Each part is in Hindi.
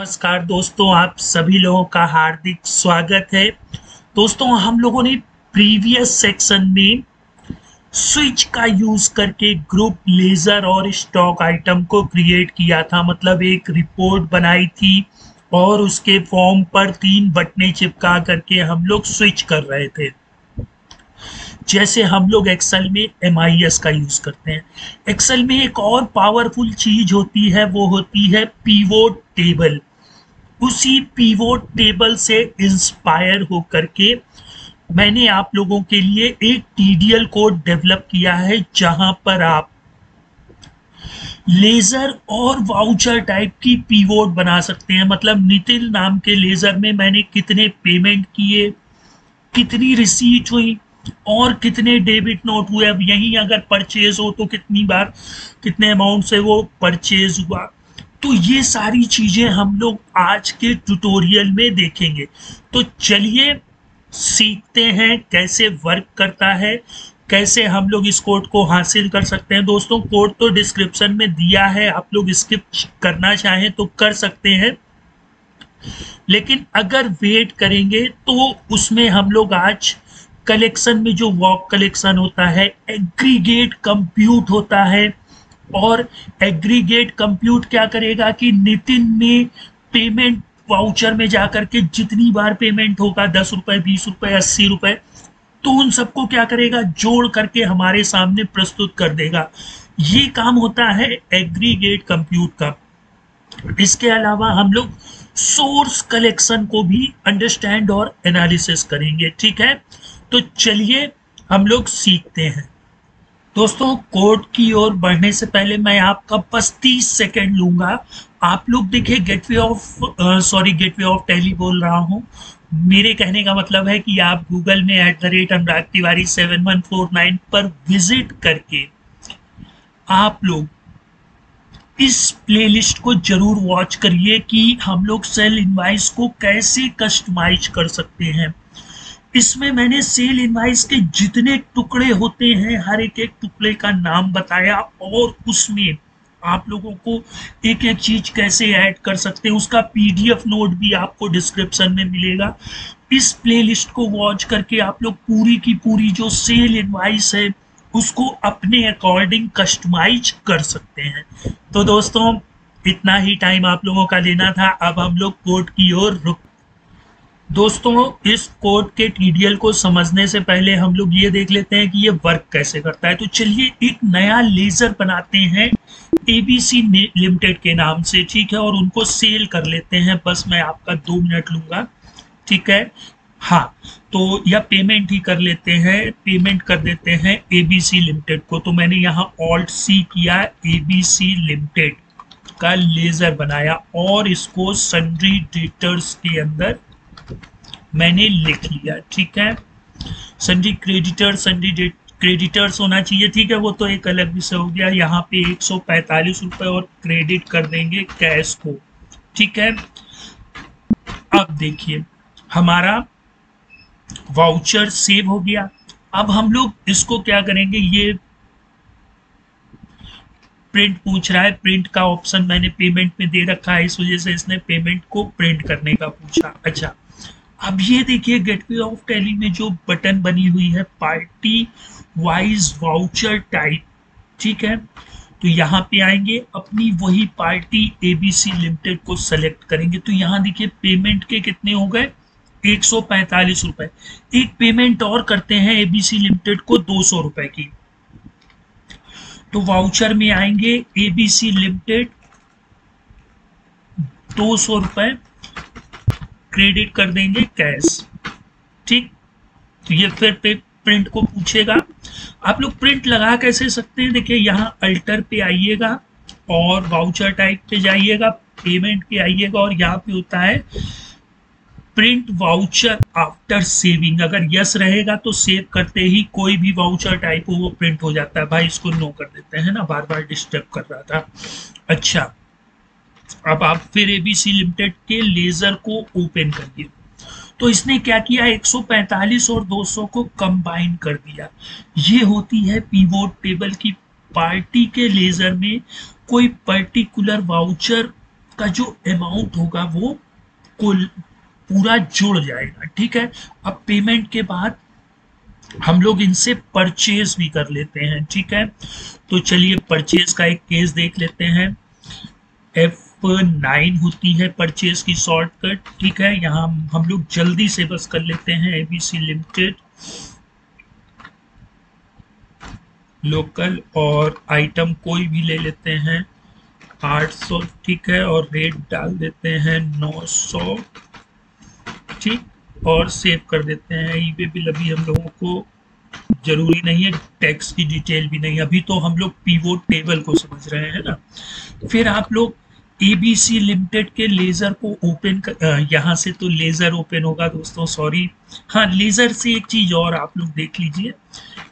नमस्कार दोस्तों, आप सभी लोगों का हार्दिक स्वागत है। दोस्तों, हम लोगों ने प्रीवियस सेक्शन में स्विच का यूज करके ग्रुप लेजर और स्टॉक आइटम को क्रिएट किया था। मतलब एक रिपोर्ट बनाई थी और उसके फॉर्म पर 3 बटनें चिपका करके हम लोग स्विच कर रहे थे। जैसे हम लोग एक्सेल में MIS का यूज करते हैं। एक्सेल में एक और पावरफुल चीज होती है, वो होती है पिवोट टेबल। उसी पिवोट टेबल से इंस्पायर होकर के मैंने आप लोगों के लिए एक TDL कोड डेवलप किया है, जहां पर आप लेजर और वाउचर टाइप की पिवोट बना सकते हैं। मतलब नितिन नाम के लेजर में मैंने कितने पेमेंट किए, कितनी रिसीट हुई और कितने डेबिट नोट हुए। अब यहीं अगर परचेज हो तो कितनी बार कितने अमाउंट से वो परचेज हुआ। तो ये सारी चीजें हम लोग आज के ट्यूटोरियल में देखेंगे। तो चलिए सीखते हैं कैसे वर्क करता है, कैसे हम लोग इस कोड को हासिल कर सकते हैं। दोस्तों, कोड तो डिस्क्रिप्शन में दिया है, आप लोग स्किप करना चाहें तो कर सकते हैं, लेकिन अगर वेट करेंगे तो उसमें हम लोग आज कलेक्शन में जो वर्क कलेक्शन होता है, एग्रीगेट कंप्यूट होता है। और एग्रीगेट कंप्यूट क्या करेगा कि नितिन ने पेमेंट वाउचर में जाकर के जितनी बार पेमेंट होगा, 10 रुपए, 20 रुपए, 80 रुपए, तो उन सबको क्या करेगा, जोड़ करके हमारे सामने प्रस्तुत कर देगा। ये काम होता है एग्रीगेट कंप्यूट का। इसके अलावा हम लोग सोर्स कलेक्शन को भी अंडरस्टैंड और एनालिसिस करेंगे। ठीक है, तो चलिए हम लोग सीखते हैं। दोस्तों, कोड की ओर बढ़ने से पहले मैं आपका बस 30 सेकेंड लूंगा। आप लोग देखिए, गेटवे ऑफ टैली बोल रहा हूँ। मेरे कहने का मतलब है कि आप गूगल में @अनुराग तिवारी 7149 पर विजिट करके आप लोग इस प्लेलिस्ट को जरूर वॉच करिए कि हम लोग सेल इनवाइस को कैसे कस्टमाइज कर सकते हैं। इसमें मैंने सेल इनवाइस के जितने टुकड़े होते हैं, हर एक टुकड़े का नाम बताया और उसमें आप लोगों को एक एक चीज कैसे ऐड कर सकते हैं, उसका PDF नोट भी आपको डिस्क्रिप्शन में मिलेगा। इस प्लेलिस्ट को वॉच करके आप लोग पूरी की पूरी जो सेल इनवाइस है उसको अपने अकॉर्डिंग कस्टमाइज कर सकते हैं। तो दोस्तों, इतना ही टाइम आप लोगों का लेना था। अब हम लोग कोड की ओर रुक। दोस्तों, इस कोड के TDL को समझने से पहले हम लोग ये देख लेते हैं कि ये वर्क कैसे करता है। तो चलिए एक नया लेजर बनाते हैं ABC लिमिटेड के नाम से, ठीक है, और उनको सेल कर लेते हैं। बस मैं आपका 2 मिनट लूंगा, ठीक है। हाँ, तो या पेमेंट ही कर लेते हैं, पेमेंट कर देते हैं ABC लिमिटेड को। तो मैंने यहाँ Alt+C किया, ABC लिमिटेड का लेजर बनाया और इसको सन्ड्री डेटर्स के अंदर मैंने लिख लिया। ठीक है, सन्ड्री क्रेडिटर्स होना चाहिए, ठीक है, वो तो एक अलग विषय हो गया। यहाँ पे 145 रुपए और क्रेडिट कर देंगे कैश को। ठीक है, अब देखिए हमारा वाउचर सेव हो गया। अब हम लोग इसको क्या करेंगे, ये प्रिंट पूछ रहा है, प्रिंट का ऑप्शन मैंने पेमेंट में दे रखा है, इस वजह से इसने पेमेंट को प्रिंट करने का पूछा। अच्छा, अब ये देखिए गेटवे ऑफ टैली में जो बटन बनी हुई है, पार्टी वाइज वाउचर टाइप, ठीक है। तो यहाँ पे आएंगे, अपनी वही पार्टी ABC लिमिटेड को सेलेक्ट करेंगे। तो यहाँ देखिए पेमेंट के कितने हो गए, 145 रुपए। एक पेमेंट और करते हैं ABC लिमिटेड को 200 रुपए की। तो वाउचर में आएंगे, ABC लिमिटेड 200 रुपए क्रेडिट कर देंगे कैश। ठीक, तो ये फिर पे प्रिंट को पूछेगा। आप लोग प्रिंट लगा कैसे सकते हैं, देखिए यहाँ अल्टर पे आइएगा और वाउचर टाइप पे जाइएगा, पेमेंट पे आइएगा और यहाँ पे होता है प्रिंट वाउचर आफ्टर सेविंग। अगर यस रहेगा तो सेव करते ही कोई भी वाउचर टाइप हो वो प्रिंट हो जाता है। भाई इसको नो कर देते हैं ना, बार बार डिस्टर्ब कर रहा था। अच्छा, अब आप फिर ABC लिमिटेड के लेजर को ओपन करिए। तो इसने क्या किया, 145 और 200 को कंबाइन कर दिया। ये होती है पिवोट टेबल की। पार्टी के लेजर में कोई पर्टिकुलर वाउचर आपका जो अमाउंट होगा वो कुल पूरा जुड़ जाएगा। ठीक है, अब पेमेंट के बाद हम लोग इनसे परचेज भी कर लेते हैं। ठीक है, तो चलिए परचेज का एक केस देख लेते हैं। F9 होती है परचेज की शॉर्टकट। ठीक है, यहाँ हम लोग जल्दी से बस कर लेते हैं एबीसी लिमिटेड लोकल, और आइटम कोई भी ले लेते हैं 800। ठीक है, और रेट डाल देते हैं 900। ठीक, और सेव कर देते हैं। ईबे बिल अभी हम लोगों को जरूरी नहीं है, टैक्स की डिटेल भी नहीं, अभी तो हम लोग पीवोट टेबल को समझ रहे हैं ना। फिर आप लोग एबीसी लिमिटेड के लेजर को ओपन कर, यहाँ से तो लेजर ओपन होगा दोस्तों, सॉरी। हाँ, लेजर से एक चीज और आप लोग देख लीजिए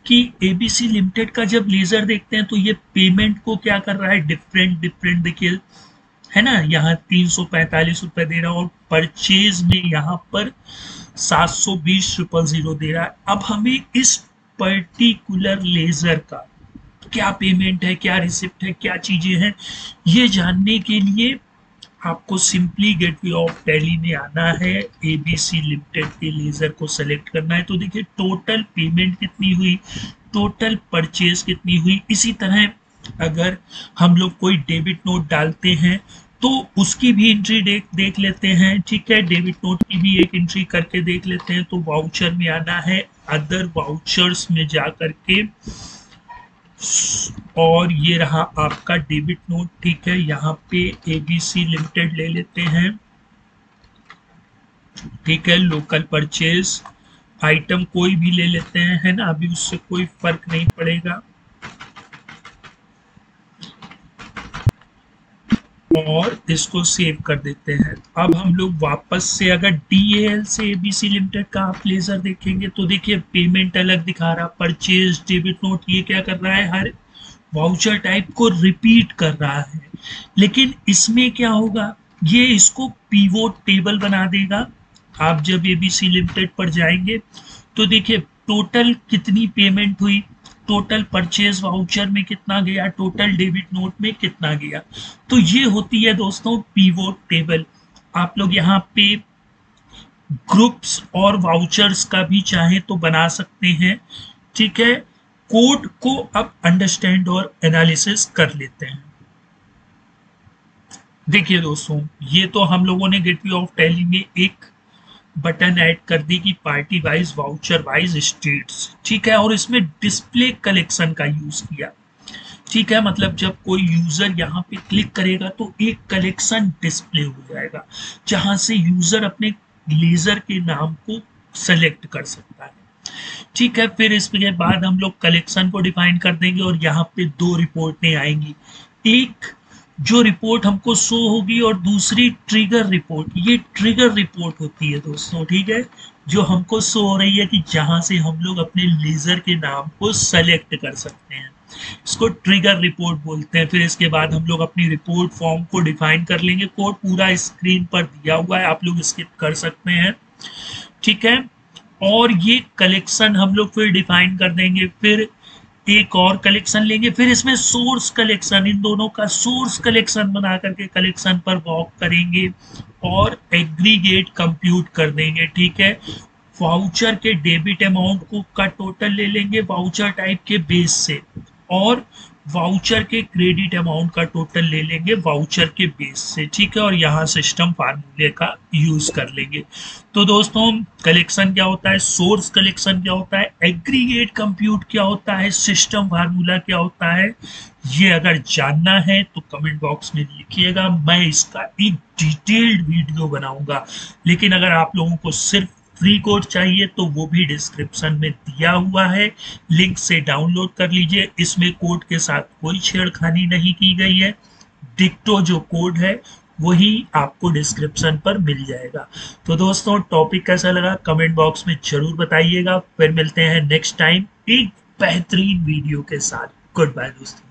कि एबीसी लिमिटेड का जब लेजर देखते हैं तो ये पेमेंट को क्या कर रहा है, डिफरेंट डिफरेंट देखिए, है ना। यहाँ 345 रुपए दे रहा है, और परचेज में यहाँ पर 720,000 दे रहा है। अब हमें इस पर्टिकुलर लेजर का क्या पेमेंट है, क्या रिसिप्ट है, क्या चीजें हैं, ये जानने के लिए आपको सिंपली गेटवे ऑफ टैली में आना है, एबीसी लिमिटेड के लेजर को सेलेक्ट करना है। तो देखिए टोटल पेमेंट कितनी हुई, टोटल परचेज कितनी हुई। इसी तरह अगर हम लोग कोई डेबिट नोट डालते हैं तो उसकी भी एंट्री देख लेते हैं। ठीक है, डेबिट नोट की भी एक एंट्री करके देख लेते हैं। तो वाउचर में आना है, अदर वाउचर्स में जा करके, और ये रहा आपका डेबिट नोट। ठीक है, यहाँ पे एबीसी लिमिटेड ले लेते हैं। ठीक है, लोकल परचेज आइटम कोई भी ले लेते हैं, है ना, अभी उससे कोई फर्क नहीं पड़ेगा। और इसको सेव कर देते हैं। अब हम लोग वापस से अगर डीएल से एबीसी लिमिटेड का आप लेजर देखेंगे तो देखिए पेमेंट अलग दिखा रहा, परचेज डेबिट नोट ये क्या कर रहा है, हर वाउचर टाइप को रिपीट कर रहा है। लेकिन इसमें क्या होगा, ये इसको पीवोट टेबल बना देगा। आप जब एबीसी लिमिटेड पर जाएंगे तो देखिए टोटल कितनी पेमेंट हुई, टोटल परचेज वाउचर में कितना गया, टोटल डेबिट नोट में कितना गया। तो ये होती है दोस्तों पीवोट टेबल। आप लोग यहाँ पे ग्रुप्स और वाउचर्स का भी चाहे तो बना सकते हैं। ठीक है, कोड को अब अंडरस्टैंड और एनालिसिस कर लेते हैं। देखिए दोस्तों, ये तो हम लोगों ने गेटवे ऑफ टैली में एक बटन ऐड कर दी कि party wise voucher wise states. ठीक है, और इसमें डिस्प्ले कलेक्शन का यूज किया। ठीक है, मतलब जब कोई यूजर यहाँ पे क्लिक करेगा तो एक कलेक्शन डिस्प्ले हो जाएगा, जहां से यूजर अपने लेजर के नाम को सेलेक्ट कर सकता है। ठीक है, फिर इसके बाद हम लोग कलेक्शन को डिफाइन कर देंगे, और यहाँ पे दो रिपोर्टें आएंगी, एक जो रिपोर्ट हमको शो होगी और दूसरी ट्रिगर रिपोर्ट। ये ट्रिगर रिपोर्ट होती है दोस्तों, ठीक है, जो हमको शो हो रही है कि जहां से हम लोग अपने लेजर के नाम को सेलेक्ट कर सकते हैं, इसको ट्रिगर रिपोर्ट बोलते हैं। फिर इसके बाद हम लोग अपनी रिपोर्ट फॉर्म को डिफाइन कर लेंगे। कोड पूरा स्क्रीन पर दिया हुआ है, आप लोग स्किप कर सकते हैं। ठीक है, और ये कलेक्शन हम लोग फिर डिफाइन कर देंगे। फिर एक और कलेक्शन लेंगे, फिर इसमें सोर्स कलेक्शन, इन दोनों का सोर्स कलेक्शन बना करके कलेक्शन पर वॉक करेंगे और एग्रीगेट कंप्यूट कर देंगे। ठीक है, वाउचर के डेबिट अमाउंट को का टोटल ले लेंगे वाउचर टाइप के बेस से, और वाउचर के क्रेडिट अमाउंट का टोटल ले लेंगे वाउचर के बेस से। ठीक है, और यहाँ सिस्टम फार्मूले का यूज कर लेंगे। तो दोस्तों, कलेक्शन क्या होता है, सोर्स कलेक्शन क्या होता है, एग्रीगेट कंप्यूट क्या होता है, सिस्टम फार्मूला क्या होता है, ये अगर जानना है तो कमेंट बॉक्स में लिखिएगा, मैं इसका एक डिटेल्ड वीडियो बनाऊंगा। लेकिन अगर आप लोगों को सिर्फ फ्री कोड चाहिए तो वो भी डिस्क्रिप्शन में दिया हुआ है, लिंक से डाउनलोड कर लीजिए। इसमें कोड के साथ कोई छेड़खानी नहीं की गई है, डिक्टो जो कोड है वही आपको डिस्क्रिप्शन पर मिल जाएगा। तो दोस्तों, टॉपिक कैसा लगा कमेंट बॉक्स में जरूर बताइएगा। फिर मिलते हैं नेक्स्ट टाइम एक बेहतरीन वीडियो के साथ। गुड बाय दोस्तों।